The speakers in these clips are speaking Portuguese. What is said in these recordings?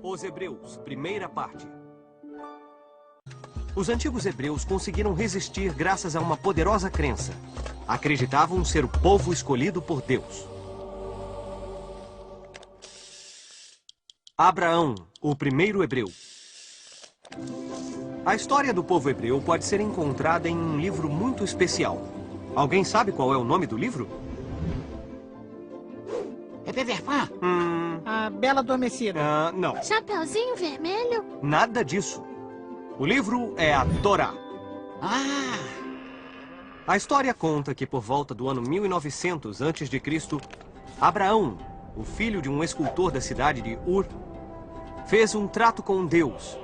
Os Hebreus, primeira parte. Os antigos hebreus conseguiram resistir graças a uma poderosa crença. Acreditavam ser o povo escolhido por Deus. Abraão, o primeiro hebreu. A história do povo hebreu pode ser encontrada em um livro muito especial. Alguém sabe qual é o nome do livro? É Peter Pan? A Bela Adormecida. Não. Chapeuzinho Vermelho? Nada disso. O livro é a Torá. A história conta que por volta do ano 1900 a.C., Abraão, o filho de um escultor da cidade de Ur, fez um trato com Deus,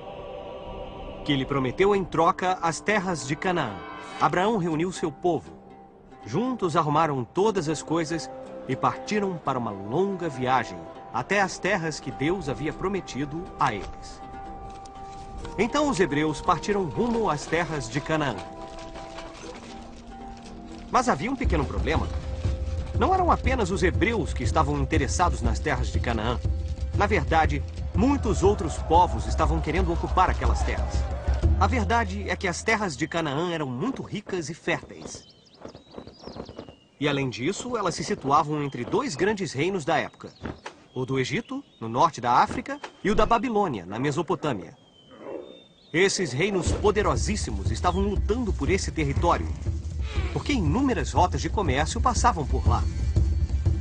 que lhe prometeu em troca as terras de Canaã. Abraão reuniu seu povo. Juntos arrumaram todas as coisas e partiram para uma longa viagem até as terras que Deus havia prometido a eles. Então os hebreus partiram rumo às terras de Canaã. Mas havia um pequeno problema. Não eram apenas os hebreus que estavam interessados nas terras de Canaã. Na verdade, muitos outros povos estavam querendo ocupar aquelas terras. A verdade é que as terras de Canaã eram muito ricas e férteis. E além disso, elas se situavam entre dois grandes reinos da época. O do Egito, no norte da África, e o da Babilônia, na Mesopotâmia. Esses reinos poderosíssimos estavam lutando por esse território, porque inúmeras rotas de comércio passavam por lá.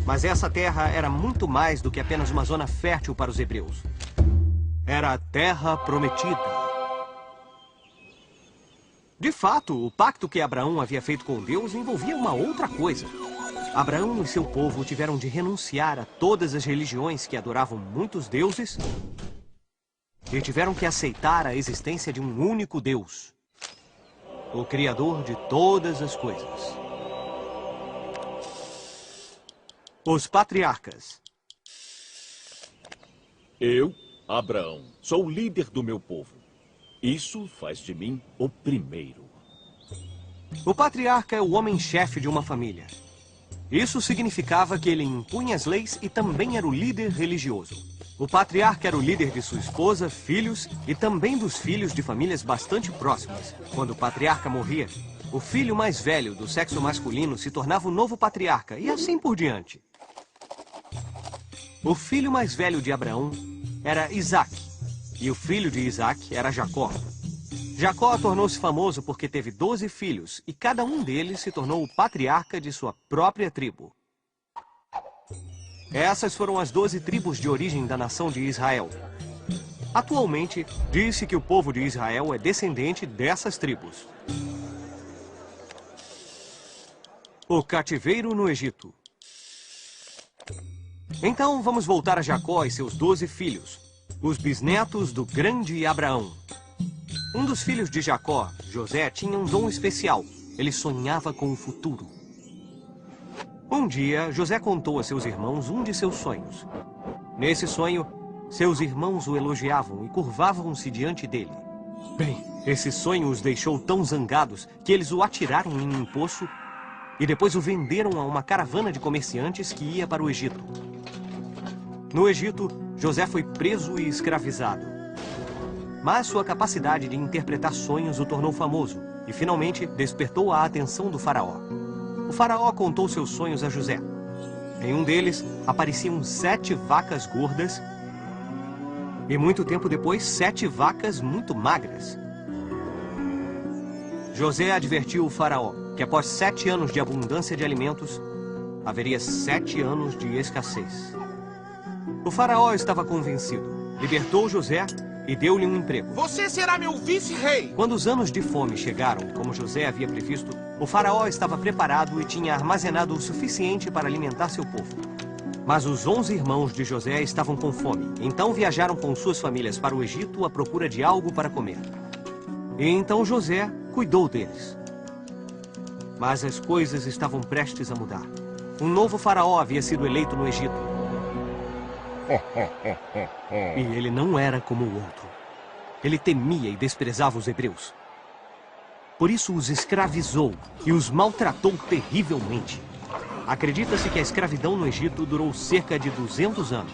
Mas essa terra era muito mais do que apenas uma zona fértil para os hebreus. Era a Terra Prometida. De fato, o pacto que Abraão havia feito com Deus envolvia uma outra coisa. Abraão e seu povo tiveram de renunciar a todas as religiões que adoravam muitos deuses e tiveram que aceitar a existência de um único Deus, o Criador de todas as coisas. Os patriarcas. Eu, Abraão, sou o líder do meu povo. Isso faz de mim o primeiro. O patriarca é o homem-chefe de uma família. Isso significava que ele impunha as leis e também era o líder religioso. O patriarca era o líder de sua esposa, filhos e também dos filhos de famílias bastante próximas. Quando o patriarca morria, o filho mais velho do sexo masculino se tornava o novo patriarca e assim por diante. O filho mais velho de Abraão era Isaac. E o filho de Isaac era Jacó. Jacó tornou-se famoso porque teve 12 filhos, e cada um deles se tornou o patriarca de sua própria tribo. Essas foram as 12 tribos de origem da nação de Israel. Atualmente, diz-se que o povo de Israel é descendente dessas tribos. O cativeiro no Egito. Então, vamos voltar a Jacó e seus 12 filhos. Os bisnetos do grande Abraão. Um dos filhos de Jacó, José, tinha um dom especial. Ele sonhava com o futuro. Um dia, José contou a seus irmãos um de seus sonhos. Nesse sonho, seus irmãos o elogiavam e curvavam-se diante dele. Bem, esse sonho os deixou tão zangados que eles o atiraram em um poço e depois o venderam a uma caravana de comerciantes que ia para o Egito. No Egito, José foi preso e escravizado. Mas sua capacidade de interpretar sonhos o tornou famoso e finalmente despertou a atenção do faraó. O faraó contou seus sonhos a José. Em um deles, apareciam 7 vacas gordas e muito tempo depois, 7 vacas muito magras. José advertiu o faraó que após 7 anos de abundância de alimentos, haveria 7 anos de escassez. O faraó estava convencido. Libertou José e deu-lhe um emprego. Você será meu vice-rei! Quando os anos de fome chegaram, como José havia previsto, o faraó estava preparado e tinha armazenado o suficiente para alimentar seu povo. Mas os 11 irmãos de José estavam com fome. Então viajaram com suas famílias para o Egito à procura de algo para comer. E então José cuidou deles. Mas as coisas estavam prestes a mudar. Um novo faraó havia sido eleito no Egito. E ele não era como o outro. Ele temia e desprezava os hebreus. Por isso os escravizou e os maltratou terrivelmente. Acredita-se que a escravidão no Egito durou cerca de 200 anos.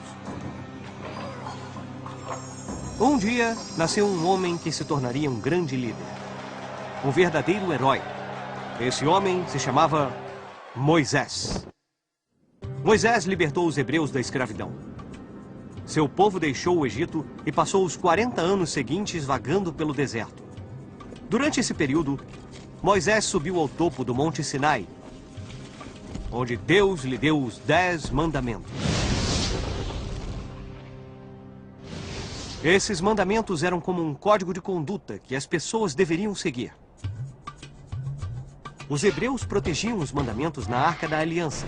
Um dia, nasceu um homem que se tornaria um grande líder. Um verdadeiro herói. Esse homem se chamava Moisés. Moisés libertou os hebreus da escravidão. Seu povo deixou o Egito e passou os 40 anos seguintes vagando pelo deserto. Durante esse período, Moisés subiu ao topo do Monte Sinai, onde Deus lhe deu os 10 mandamentos. Esses mandamentos eram como um código de conduta que as pessoas deveriam seguir. Os hebreus protegiam os mandamentos na Arca da Aliança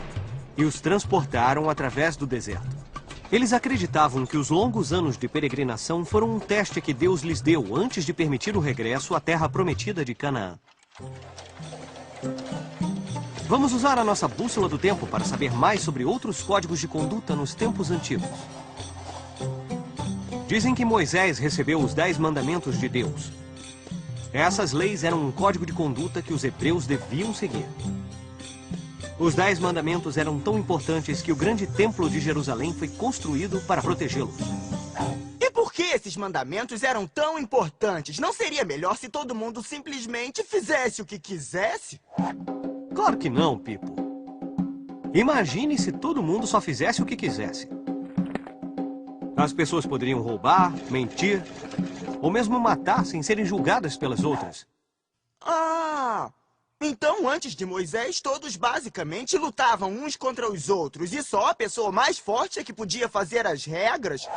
e os transportaram através do deserto. Eles acreditavam que os longos anos de peregrinação foram um teste que Deus lhes deu antes de permitir o regresso à terra prometida de Canaã. Vamos usar a nossa bússola do tempo para saber mais sobre outros códigos de conduta nos tempos antigos. Dizem que Moisés recebeu os 10 mandamentos de Deus. Essas leis eram um código de conduta que os hebreus deviam seguir. Os 10 mandamentos eram tão importantes que o grande templo de Jerusalém foi construído para protegê-los. E por que esses mandamentos eram tão importantes? Não seria melhor se todo mundo simplesmente fizesse o que quisesse? Claro que não, Pipo. Imagine se todo mundo só fizesse o que quisesse. As pessoas poderiam roubar, mentir, ou mesmo matar sem serem julgadas pelas outras. Ah! Então, antes de Moisés, todos basicamente lutavam uns contra os outros. E só a pessoa mais forte é que podia fazer as regras?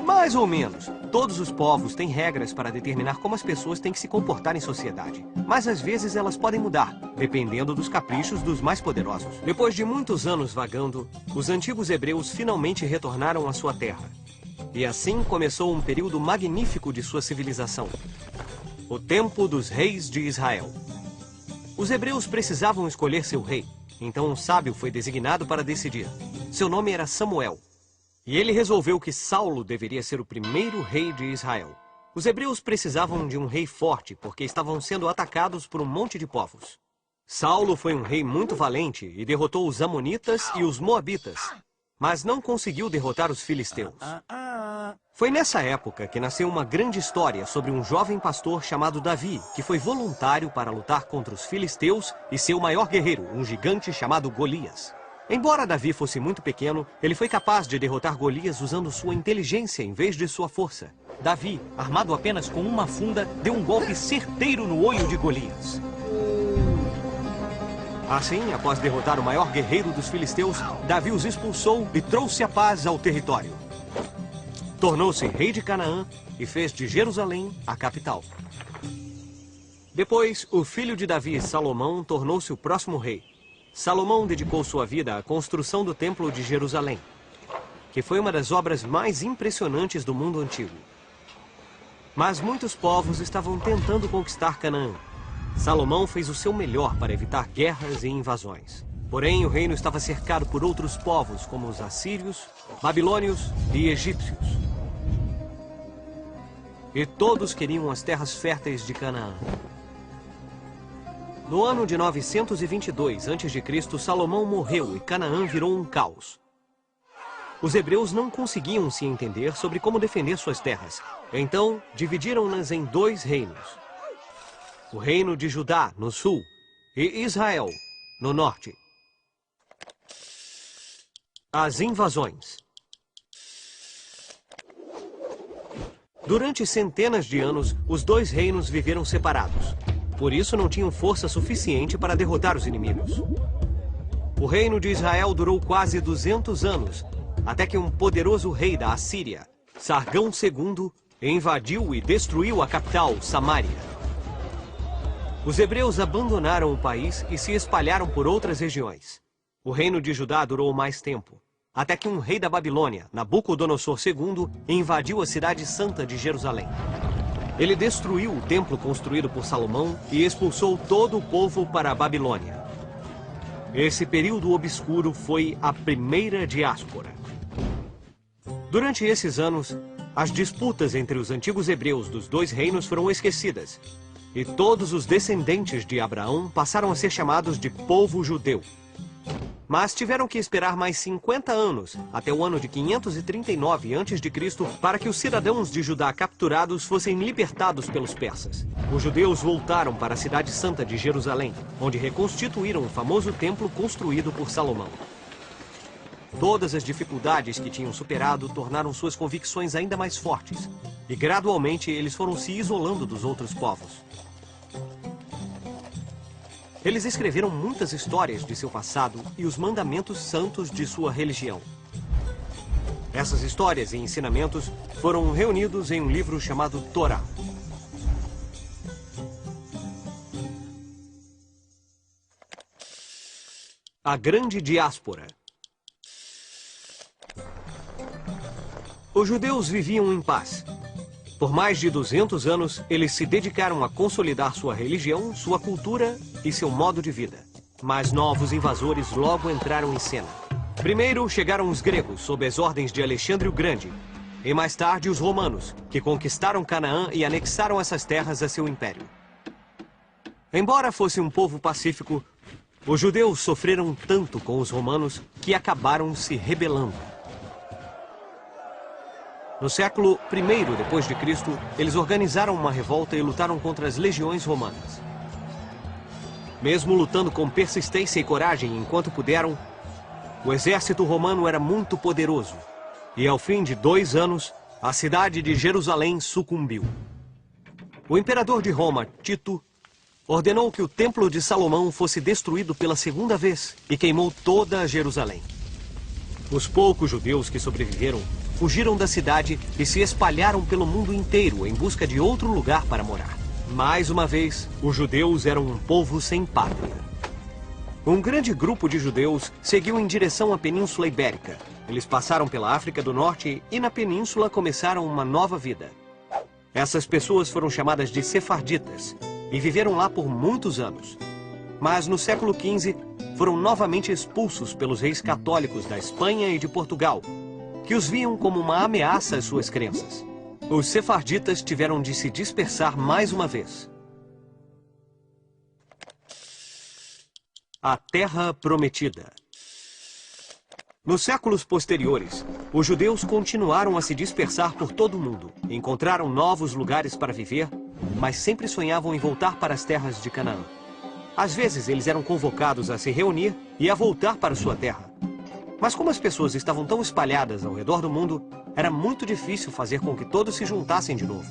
Mais ou menos. Todos os povos têm regras para determinar como as pessoas têm que se comportar em sociedade. Mas às vezes elas podem mudar, dependendo dos caprichos dos mais poderosos. Depois de muitos anos vagando, os antigos hebreus finalmente retornaram à sua terra. E assim começou um período magnífico de sua civilização. O tempo dos reis de Israel. Os hebreus precisavam escolher seu rei, então um sábio foi designado para decidir. Seu nome era Samuel. E ele resolveu que Saulo deveria ser o primeiro rei de Israel. Os hebreus precisavam de um rei forte, porque estavam sendo atacados por um monte de povos. Saulo foi um rei muito valente e derrotou os amonitas e os moabitas, mas não conseguiu derrotar os filisteus. Foi nessa época que nasceu uma grande história sobre um jovem pastor chamado Davi, que foi voluntário para lutar contra os filisteus e seu maior guerreiro, um gigante chamado Golias. Embora Davi fosse muito pequeno, ele foi capaz de derrotar Golias usando sua inteligência em vez de sua força. Davi, armado apenas com uma funda, deu um golpe certeiro no olho de Golias. Assim, após derrotar o maior guerreiro dos filisteus, Davi os expulsou e trouxe a paz ao território. Tornou-se rei de Canaã e fez de Jerusalém a capital. Depois, o filho de Davi, Salomão, tornou-se o próximo rei. Salomão dedicou sua vida à construção do Templo de Jerusalém, que foi uma das obras mais impressionantes do mundo antigo. Mas muitos povos estavam tentando conquistar Canaã. Salomão fez o seu melhor para evitar guerras e invasões. Porém, o reino estava cercado por outros povos, como os assírios, babilônios e egípcios. E todos queriam as terras férteis de Canaã. No ano de 922 a.C., Salomão morreu e Canaã virou um caos. Os hebreus não conseguiam se entender sobre como defender suas terras. Então, dividiram-nas em 2 reinos. O reino de Judá, no sul, e Israel, no norte. As invasões. Durante centenas de anos, os 2 reinos viveram separados. Por isso não tinham força suficiente para derrotar os inimigos. O reino de Israel durou quase 200 anos, até que um poderoso rei da Assíria, Sargão II, invadiu e destruiu a capital, Samaria. Os hebreus abandonaram o país e se espalharam por outras regiões. O reino de Judá durou mais tempo, até que um rei da Babilônia, Nabucodonosor II, invadiu a cidade santa de Jerusalém. Ele destruiu o templo construído por Salomão e expulsou todo o povo para a Babilônia. Esse período obscuro foi a primeira diáspora. Durante esses anos, as disputas entre os antigos hebreus dos 2 reinos foram esquecidas, e todos os descendentes de Abraão passaram a ser chamados de povo judeu. Mas tiveram que esperar mais 50 anos, até o ano de 539 a.C., para que os cidadãos de Judá capturados fossem libertados pelos persas. Os judeus voltaram para a cidade santa de Jerusalém, onde reconstituíram o famoso templo construído por Salomão. Todas as dificuldades que tinham superado tornaram suas convicções ainda mais fortes, e gradualmente eles foram se isolando dos outros povos. Eles escreveram muitas histórias de seu passado e os mandamentos santos de sua religião. Essas histórias e ensinamentos foram reunidos em um livro chamado Torá. A Grande Diáspora. Os judeus viviam em paz. Por mais de 200 anos, eles se dedicaram a consolidar sua religião, sua cultura e seu modo de vida. Mas novos invasores logo entraram em cena. Primeiro chegaram os gregos, sob as ordens de Alexandre o Grande, e mais tarde os romanos, que conquistaram Canaã e anexaram essas terras a seu império. Embora fosse um povo pacífico, os judeus sofreram tanto com os romanos que acabaram se rebelando. No século I depois de Cristo, eles organizaram uma revolta e lutaram contra as legiões romanas. Mesmo lutando com persistência e coragem enquanto puderam, o exército romano era muito poderoso. E ao fim de 2 anos, a cidade de Jerusalém sucumbiu. O imperador de Roma, Tito, ordenou que o Templo de Salomão fosse destruído pela segunda vez e queimou toda Jerusalém. Os poucos judeus que sobreviveram fugiram da cidade e se espalharam pelo mundo inteiro em busca de outro lugar para morar. Mais uma vez, os judeus eram um povo sem pátria. Um grande grupo de judeus seguiu em direção à Península Ibérica. Eles passaram pela África do Norte e na península começaram uma nova vida. Essas pessoas foram chamadas de sefarditas e viveram lá por muitos anos. Mas no século XV foram novamente expulsos pelos reis católicos da Espanha e de Portugal, que os viam como uma ameaça às suas crenças. Os sefarditas tiveram de se dispersar mais uma vez. A Terra Prometida. Nos séculos posteriores, os judeus continuaram a se dispersar por todo o mundo. Encontraram novos lugares para viver, mas sempre sonhavam em voltar para as terras de Canaã. Às vezes, eles eram convocados a se reunir e a voltar para sua terra. Mas como as pessoas estavam tão espalhadas ao redor do mundo, era muito difícil fazer com que todos se juntassem de novo.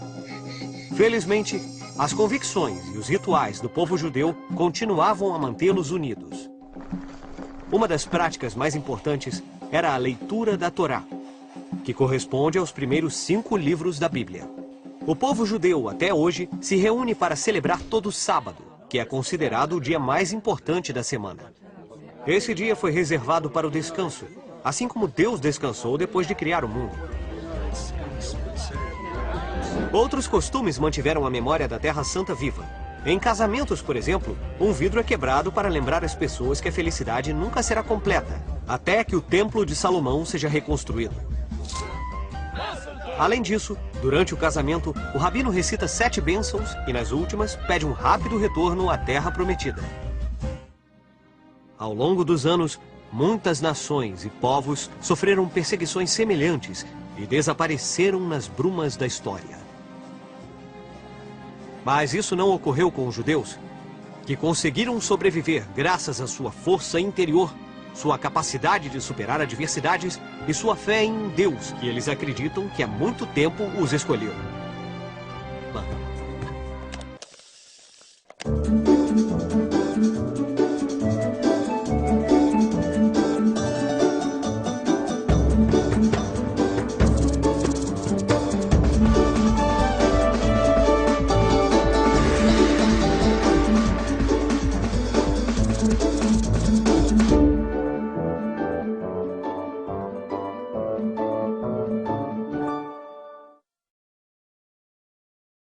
Felizmente, as convicções e os rituais do povo judeu continuavam a mantê-los unidos. Uma das práticas mais importantes era a leitura da Torá, que corresponde aos primeiros 5 livros da Bíblia. O povo judeu, até hoje, se reúne para celebrar todo sábado, que é considerado o dia mais importante da semana. Esse dia foi reservado para o descanso, assim como Deus descansou depois de criar o mundo. Outros costumes mantiveram a memória da Terra Santa viva. Em casamentos, por exemplo, um vidro é quebrado para lembrar as pessoas que a felicidade nunca será completa, até que o Templo de Salomão seja reconstruído. Além disso, durante o casamento, o rabino recita 7 bênçãos e, nas últimas, pede um rápido retorno à Terra Prometida. Ao longo dos anos, muitas nações e povos sofreram perseguições semelhantes e desapareceram nas brumas da história. Mas isso não ocorreu com os judeus, que conseguiram sobreviver graças à sua força interior, sua capacidade de superar adversidades e sua fé em um Deus que eles acreditam que há muito tempo os escolheu.